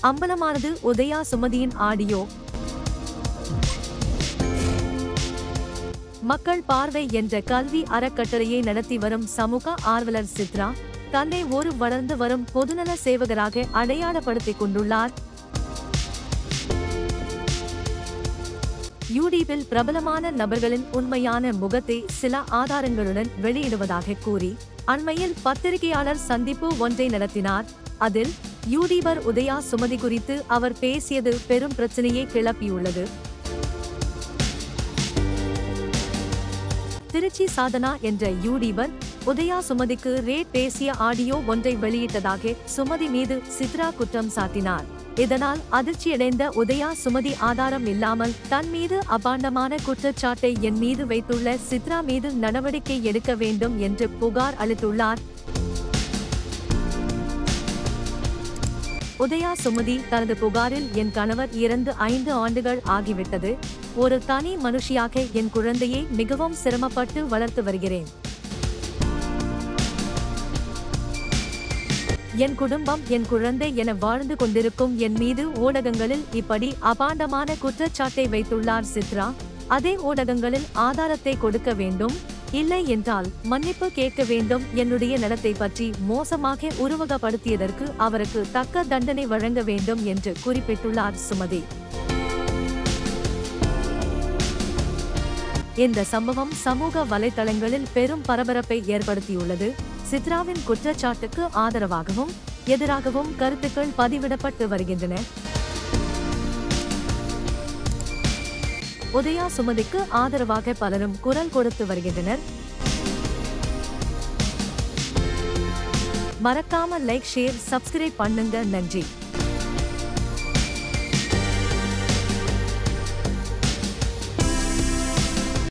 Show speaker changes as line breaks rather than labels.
அம்பலமானது Udaya சுமதியின் audio. மக்கள் பார்வை என்ற கல்வி அறக்கட்டளையை நடத்தி வரும் சமூக ஆர்வலர் சித்ரா தன்னை ஒரு வளர்ந்து வரும் பொதுநல சேவகராக அடையாளப்படுத்திக் கொண்டுள்ளார். யூடியூபில் பிரபலமான நபர்களின் உண்மையான முகத்தை சில ஆதாரங்களுடன் வெளியிடுவதாக கூறி அண்மையில் பத்திரிகையாளர் சந்திப்பு ஒன்றை நடத்தினார். அதில் யூடியூபர் உதயா சுமதி குறித்து அவர் பேசியது பெரும் பிரச்சனையை கிளப்பியுள்ளது. திருச்சி சாதனா என்ற யூடியூபர் உதயா சுமதிக்கு ரேட் பேசிய ஆடியோ ஒன்றை வெளியிட்டதாக சுமதி மீது சித்ரா குற்றம் சாட்டினார். இதனால் அதிர்ச்சியடைந்த உதயா சுமதி ஆதாரம் இல்லாமல் தன் மீது அபாண்டமான குற்றச்சாட்டை என் மீது வைத்துள்ள சித்ரா மீது நடவடிக்கை எடுக்க வேண்டும் என்று புகார் அளித்துள்ளார். உதயா சுமதி தனது புகாரில் என் கணவர் இறந்து 5 ஆண்டுகள் ஆகிவிட்டது. ஒரு தனி மனுஷியாக என் குழந்தையை மிகவும் சிரமப்பட்டு வளர்த்து வருகிறேன். என் குடும்பம் என் குழந்தை என வாழ்ந்து கொண்டிருக்கும் என் மீது ஊடகங்களில் இப்படி அபாண்டமான குற்றச்சாட்டை வைத்துள்ளார் சித்ரா. அதே ஊடகங்களில் ஆதாரத்தை கொடுக்க வேண்டும், இல்லை என்றால் மன்னிப்பு கேட்க வேண்டும். என்னுடைய நடத்தை பற்றி மோசமாக உருவகப்படுத்தியதற்கு அவருக்கு தக்க தண்டனை வழங்க வேண்டும் என்று குறிப்பிட்டுள்ளார் சுமதி. இந்த சம்பவம் சமூக வலைதளங்களில் பெரும் பரபரப்பை ஏற்படுத்தியுள்ளது. சித்ராவின் குற்றச்சாட்டுக்கு ஆதரவாகவும் எதிராகவும் கருத்துக்கள் பதிவிடப்பட்டு வருகின்றன. உதயா சுமதிக்கு ஆதரவாக பலரும் குரல் கொடுத்து வருகின்றனர். மறக்காம லைக், ஷேர், சப்ஸ்கிரைப் பண்ணுங்க. நன்றி.